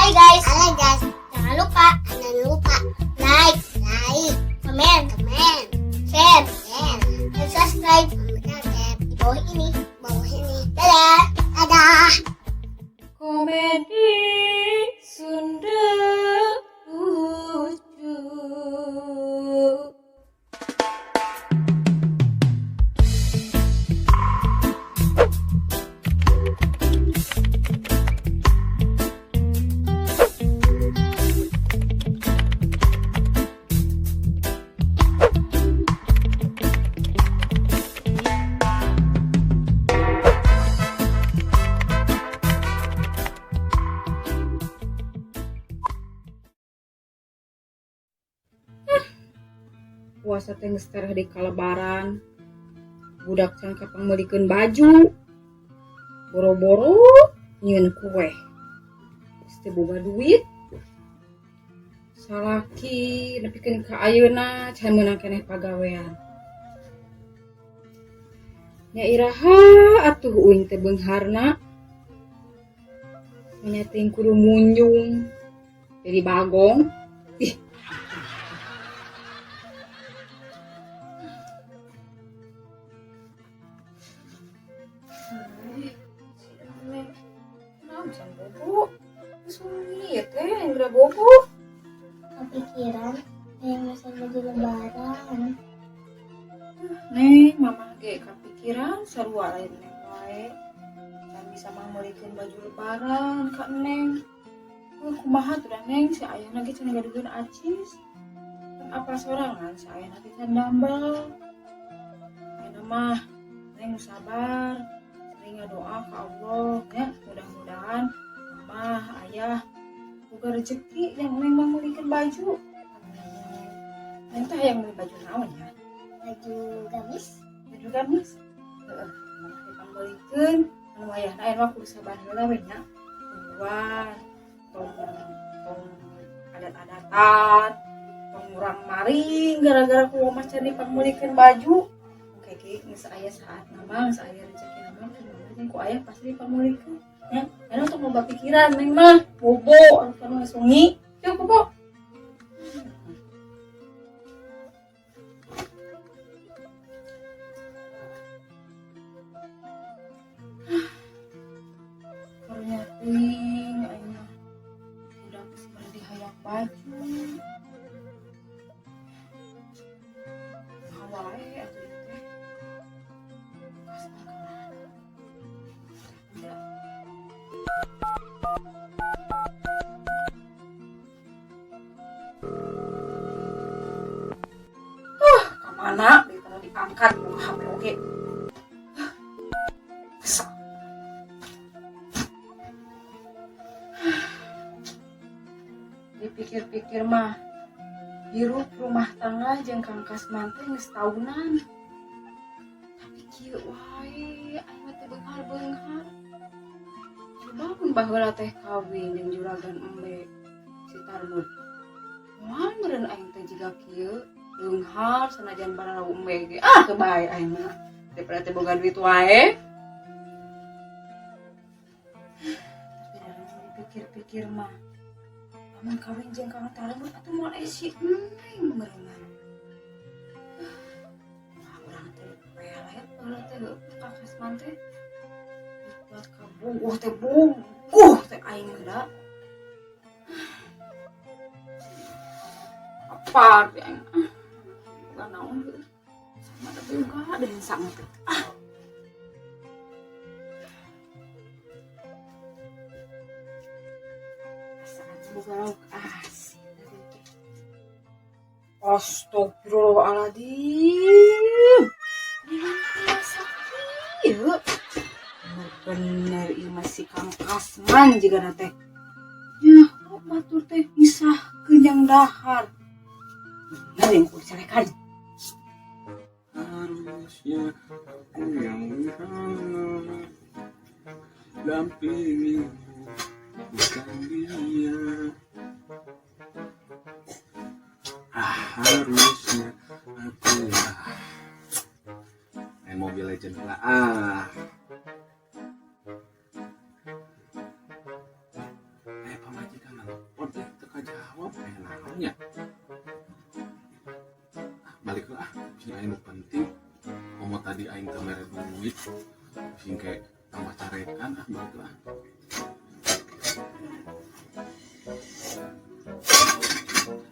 Hai guys. Jangan lupa like, komen, share, dan subscribe di bawah ini. Dadah. Komedi Sunda lucu. Puasa teh geus tereh di kalebaran. Budak can kapang meulikeun baju. Boro-boro nyieun kue. Geus teu boga duit. Salaki nepikeun ka ayeuna can meunang keneh pagawean. Nya iraha atuh uing teh beungharna. Nya teuing kudu munjung jadi bagong. Ih, bobo, sunyi teh yang geura bobo. Kepikiran yang mesen baju lebaran. Neng, mama ge kepikiran sarua lain neng wae. Can bisa mah meulikeun baju lebaran ka neng. Kumaha tuh dah neng, si ayahna ge can ngadukeun acis. Kan apa sorangan si ayahna ge can dambel. Ayeuna mah neng sabar. Sering ngadoa ka Allah ya, mudah-mudahan mama, ayah boga rezeki yang neng mau meulikeun baju. Neng teh hayang meuli baju naon ya? Baju gamis. Baju gamis. Heeh, mah meulikeun anu ayahna aya mah kudu sabar heula we nya. Tungguan tong adat-adatan, tong urang maring gara-gara ku mah can dipameulikeun baju. Oke geus aya saatna mah, geus aya rezekina mah ku ayah pasti dipameulikeun. Ya, anu tong loba pikiran neng mah bobo anu kana sunyi. Yuk bobo. Karunya teuing ayeuna budak geus bari hayak baju. Hawae atuh teh. Kasna kemana? Udah. Kamana ditara diangkat ku HP oge. Kesel. Dipikir-pikir mah hirup rumah tangga jeung Kang Kasman teh geus tahunan. Tapi kieu wae aya mah teh beunghar. Coba mun baheula teh kawin jeung juragan embe si Tarmut. Moal meureun aing teh jiga kieu beunghar sanajan bararau embe ge. Kebae aing mah daripada teh boga duit wae. Tapi dalam dipikir-pikir mah amun kawin jeung Kang Tarmut atuh moal esi neng meureungan. Nah, urang teh pelet baheula teh Kang Kasman teh buat kabuh teh bubuh teh aing da. Apa teh aing bukan naon teh. Sama teh boga deui sang teh. Boga lauk asin. Astagfirullahaladzim. Ieu bener ieu masih Kang Kasman jigana teh. Nya, batur teh misahkeun yang dahar. Bener yang kudu dicarekan. Harusnya aku yang berhana dampingi bukan dia. Harusnya aku yang main Mobile Legends lah. Pamajikan nya. Balik lah, sing aing nu penting. Komo tadi aing teh mere duit, sing kayak tambah carekan balik lah.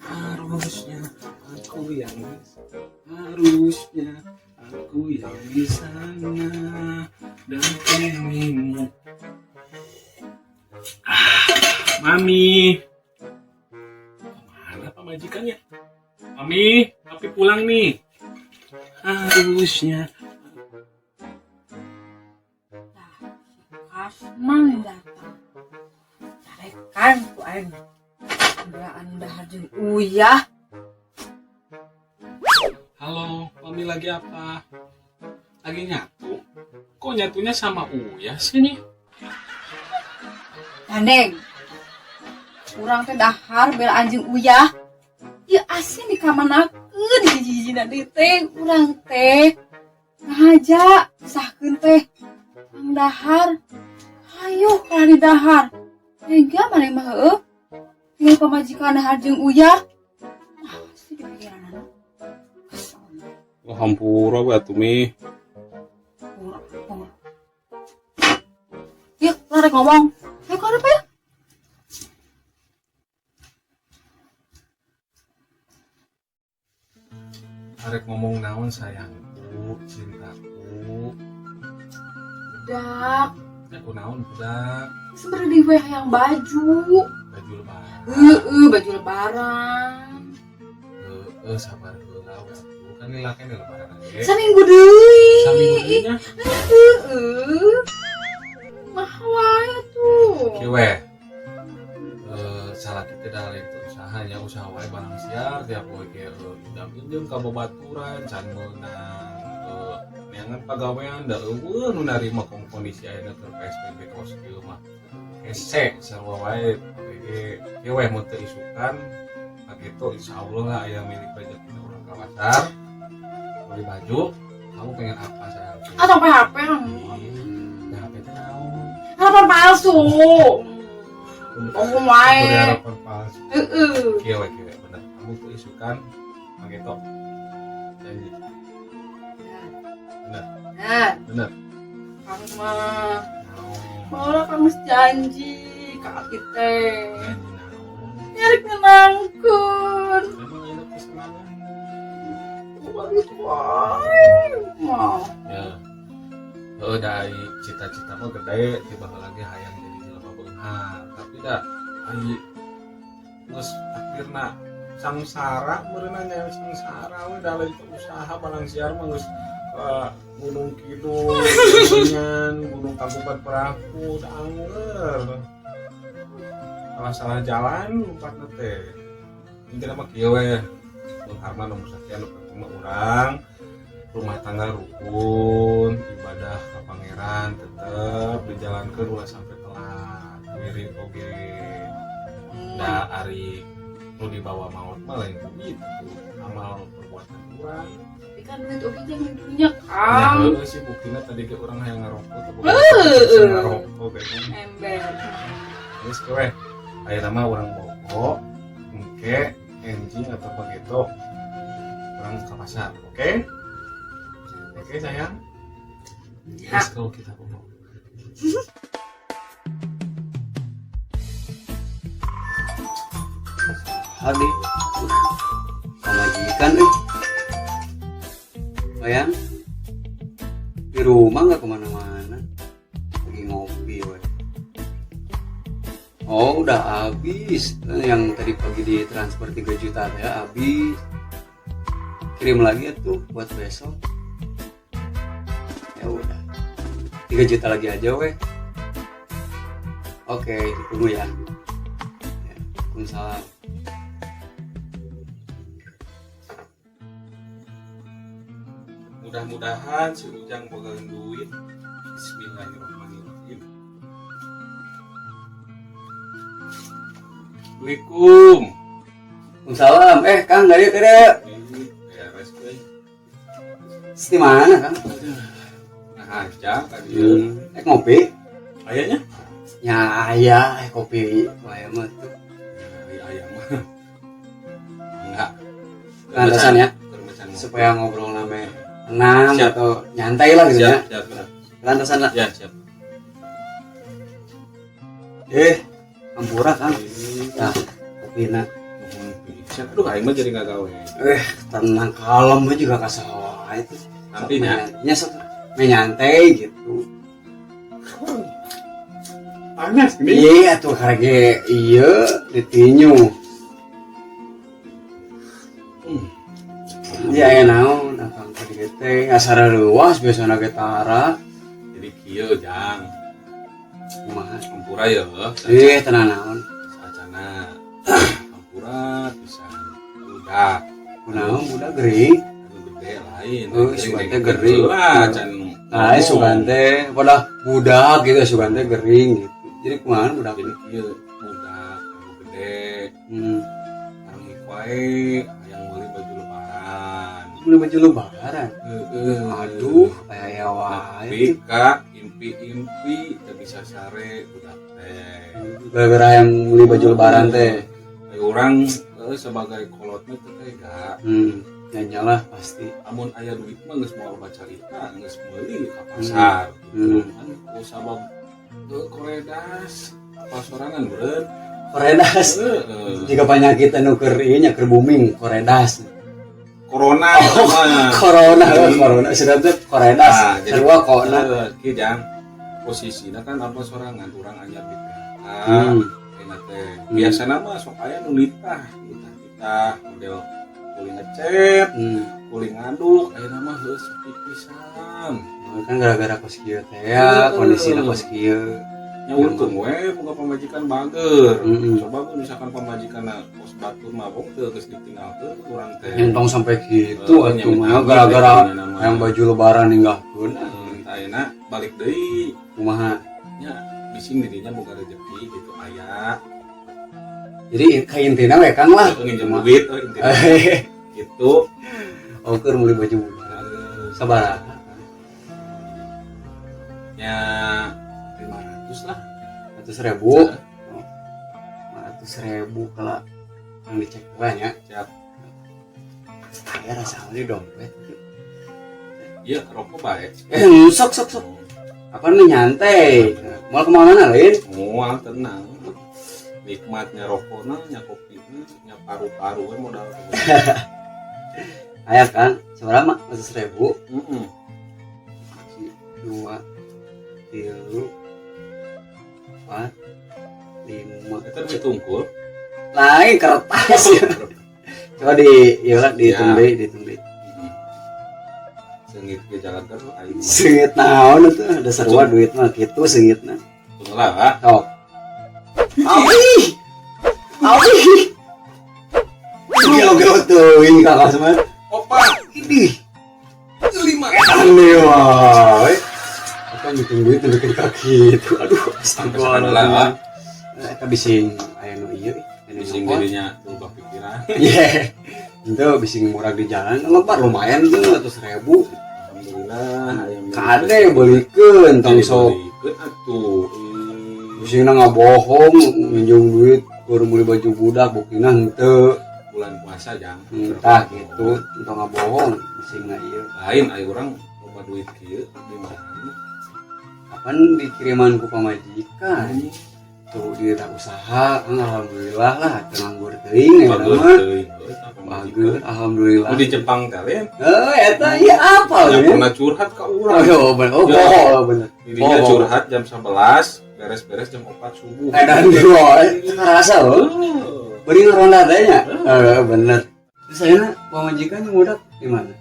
Harusnya aku yang di sana dampingimu. Mami, mana pemajikannya? Mami, papi pulang nih. Harusnya. Kasman datang. Carekan ku aing. Belaan dahar jeung uyah. Halo, Mami lagi apa? Lagi nyatu? Kok nyatunya sama Uya sih nih? Gandeng. Urang teh dahar belaan jeung uyah. Ieu asin dikamanakeun hiji-hijina deui teh urang teh. Ngahaja sahkeun teh. Ang dahar. Hayo ka di dahar. Tega maneh mah heueuh. Tinggal pamajikan dahar jeung uyah. Wah, sih dipikiranana. Oh, hampura we atuh Mi. Yuk, rek ngomong. Ayo ka ya. Arek ngomong naon sayangku, cintaku. Budak. Aku naon budak? Sebenarnya di WH yang baju. Baju lebaran. Baju lebaran. Sabar heula we atuh. Kan lilakene lebaran ge. Saminggu deui. Saminggu deui nya. Mah wae tuh. Kieu we. Salah kita dah lain usahanya usaha wae barang siar tiap poe ge indam-indam ka babaturan can meunang neangan pagawean da eueuh nu narima kondisi ayeuna keur PSBB kos kieu mah. Hese sarua wae ge kieu we mun teu isukan kitu insyaallah lah aya milik rezeki urang ka pasar. Beli baju, kamu pengen apa sayang? Atau PHP PHP teh naon? harapan palsu. Oh wae. Harapan palsu. Kieu we bener. Kamu teu isukan gitu. Janji. Bener. Kang mah. Malah kang janji ka kita. Janji naon? Nyari ngenangkeun. Emang enak kesenangan. Bagus wae. Mah. Ya. Dari cita-cita mah gede, tiba lagi hayang jadi jelema beunghar. Tapi dah ai geus takdirna sangsara meureunna nya sangsara we da lain usaha barang siar mah geus ka Gunung Kidul, Gunung Tangkuban Perahu, da anger. Salah jalan lumpatna teh. Intina mah kieu we. Beunghar mah nomor sakian nu penting mah urang rumah tangga rukun, ibadah ke pangeran tetep dijalankeun ulah sampai telat. Wirid oge. Da ari nu dibawa maut mah lain begitu. Amal perbuatan urang. Tapi kan duit oge jeung di dunya Ya Kang. heueuh sih buktina tadi ge urang hayang ngarokok teh bukan ngarokok ge. Ember. Geus ke we. Ayeuna mah urang boko, engke, enjing atau begitu. Urang ka pasar, oke? Oke sayang. Let's go kita bobo. Hadi, pamajikan sayang di rumah nggak kemana-mana, lagi ngopi we. Oh udah habis, yang tadi pagi di transfer 3 juta ya habis, kirim lagi ya tuh buat besok. Ya udah 3 juta lagi aja weh. Oke, ditunggu ya. Waalaikumsalam. Mudah-mudahan si Ujang bogakeun duit. Bismillahirrahmanirrahim. Assalamualaikum. Waalaikumsalam. Kang dari kada. Beres euy. Di mana Kang? Nah, Jang tadi Ngopi. ayahnya Ya, kopi wae mah tuh. ayam mah Kelantasan ya, Kermesan. supaya ngobrol name tenang Siap. atau nyantai lah gitu ya. Siap, benar. Kelantasan lah. Ya, siap. Ampura Kang. Nah, kopina. Siap, aduh aing mah jadi enggak gawe. Tenang kalem mah juga kasawa itu. Nantinya Sok menyantai gitu. panas gini. Iya tuh karge iya ditinyu. Iya aya naon akang tadi teh asara luas biasana ge tara. Jadi kieu jang. Kumaha? Ampura ya. Tenang naon. Sacana. Ampura pisan. Udah. Kunaon budak gering. Anu gede lain. Sugante gering. Lah can. Nah, sugante pada budak gitu sugante gering gitu. Jadi kumaha budak Jadi kieu budak anu gede. Sareng hikwae hayang meuli baju lebaran. Beli baju lebaran. Aduh, aya wae. Tapi kak impi-impi teu bisa sare budak teh. Gara-gara yang beli baju lebaran teh. Aya urang sebagai kolotna teh tega. Nyanyalah pasti. Amun aya duit mah geus moal baca cerita, geus meuli ka pasar. Kan ku sabab koredas apa sorangan beureun. Koredas. Jika penyakit anu keur ieu nya keur booming, koredas. Corona mah. Corona sudah teh koredas. Sarua kona. Kieu jang posisina kan apa sorangan urang anyar di PHK. Enak teh. Biasana mah sok aya nu nitah, kita model kuling ngecet, kuling ngaduk, ayeuna mah geus sepi pisan. Kan gara-gara kos kieu teh ya, kondisina kos kieu. Nya untung we boga pamajikan bager. Coba mun misalkan pamajikanna kos batur mah wong teu geus ditinggalkeun urang teh. Nyentong sampai gitu atuh mah gara-gara yang baju lebaran ninggahkeun. Ayeuna balik deui. Kumaha? Nya bising dirinya boga rezeki gitu aya. Jadi ka intina we Kang lah. Nginjem duit intinya. Gitu. Oh keur meuli baju budak. Sabaraha? Ya 500 lah. 100.000. 500.000 kalau yang dicek banyak. Siap. Aya rasa di dompet. Iya, rokok baik. Sok. Apa nih nyantai? Mau kemana lain? Mual tenang. Nikmatnya rokoknya, nya kopinya, nya paru-paru we modal. Aya Kang, seberapa? 100.000. 2 3 4 5 Itu ditungkul. lain kertas ya. Coba dihitung deh. Sengit ke jalan terus aing. Sengit naon itu ada sarua duit mah kitu sengitna. Tunggulah. Sok. Awi. Gelo tuh ini kakak semua. Opa, Ini 5. aneh wae. Apa ngitung duit deket kaki itu. Aduh, astagfirullah. Eta bising aya nu ieu. Bising dirinya berubah pikiran. Iya. Itu bising murah di jalan lebar lumayan tuh 100.000. Alhamdulillah aya Kade beulikeun tong sok. Beulikeun atuh. Bisingna ngabohong minjem duit keur meuli baju budak buktina henteu. Bulan puasa jang. Entah gitu, entah ngabohong bisingna ieu. Lain aya urang loba duit kieu di mana? Kapan dikiriman ku pamajikan? Tuh di usaha, alhamdulillah lah, nganggur teuing ya mah. Bagus, alhamdulillah. Di Jepang teh lain. Eta ieu apa Ya ya? pernah curhat ka urang. Oh, bener. Bener. Dirinya curhat jam 11, beres-beres jam 4 subuh. Edan di wae, ngerasa loh. Beri ngeronda teh nya. Bener. Terus ayeuna pamajikan budak di mana?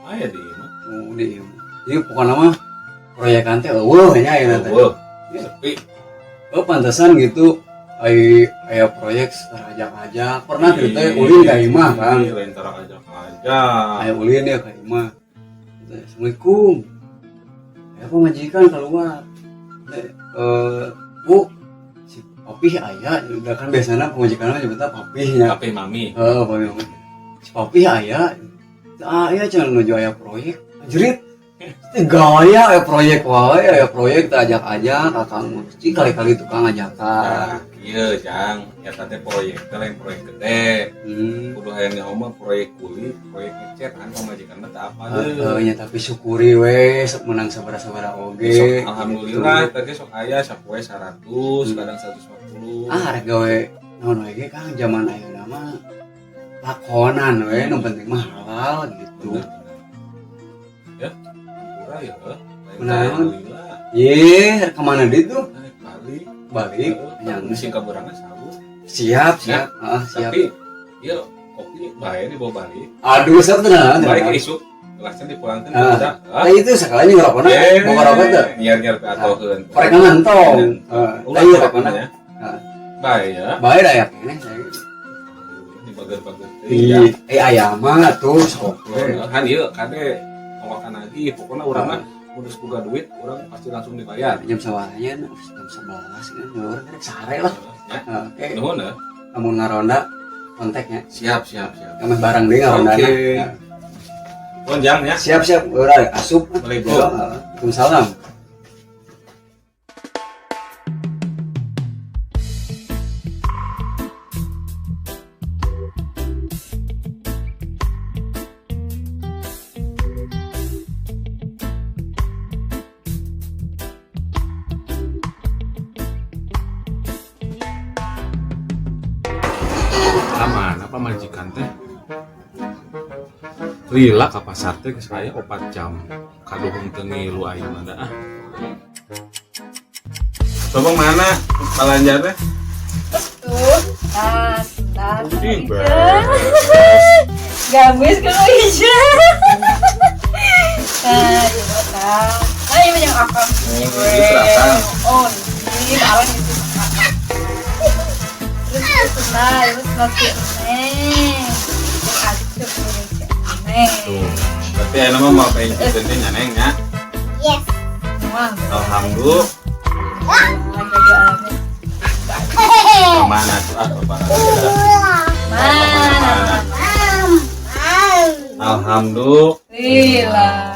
Aya di imah. Oh, di ieu. Ini pokona mah proyekan teh eueuh nya ayeuna teh. Sepi. Oh, pantesan gitu. Aya proyek ajak-ajak. Pernah kita ulin ka imah, Kang. Lain tara ajak-ajak. Aya ulin ya ka imah. Assalamualaikum. Ya pamajikan keluar. Bu, si Papi aya, udah kan biasanya pemajikan mah nyebutna Papi nya. Papi mami. Papi mami. Si Papi aya. Aya cenah nuju aya proyek. Jerit. Gaya proyek wae proyek teh ajak-ajak kakang mesti kali-kali tukang ajakan. Nah, iya jang, ya teh proyek teh lain proyek gede. Kudu hayang nyaho mah proyek kulit, proyek ngecat kan pamajikan mah teh apa deui. Nya tapi syukuri we sok menang sabara-sabara oge. Sok alhamdulillah tadi sok aya sapoe 100, kadang 150. Rek gawe naon we ge Kang zaman ayeuna mah lakonan we nu penting mah halal gitu. Bener. Ya, murah ya. Bener. Alhamdulillah. Ye, kemana dit tuh? Naik balik. Balik yang Sing kaburangan sawu. siap. Siap. Tapi ya kopi bae dibawa balik. Aduh, siap tenang. Balik ke isuk. Gelasnya dipulangkan ada. Itu sekalian ngerokokna bawa rokok teh. Nyiar-nyiar pe atoheun. Korek ngantong. Ulah Iya rokokna rokokna. ya. Bae ya. Bae da ya kene. Dibager-bager teh. Iya, ayam mah tuh sok. Han ieu kade ngolokan lagi pokoknya urang mah udah boga duit urang pasti langsung dibayar. Jam sawaranya jam 11 kan orang rek sare lah. Ya. Oke. Nuhun ya. Amun ngaronda kontaknya. Siap. Kami barang deui ngarondana. Oke. Bonjang ya. Siap urang asup. Assalamualaikum. Waalaikumsalam. Aman apa majikan teh? Lila ka pasar teh geus aya 4 jam. Kaduhung teu ngilu ayeuna da ah. Coba mana belanja teh? Tuh, nah, Ih, gamis kalau hijau. Nah, itu kan. Nah, ini yang akam. Ini serasang. Oh, ini barang itu. Terus nah, itu nasi neng. Yang aduk neng. Tuh. Berarti aya mah mau pengen kitu teh nyaneng nya. Yes. Wah, Alhamdulillah. jadi alamnya. Mana tuh ah bapak. Mana? Alhamdulillah. Lila.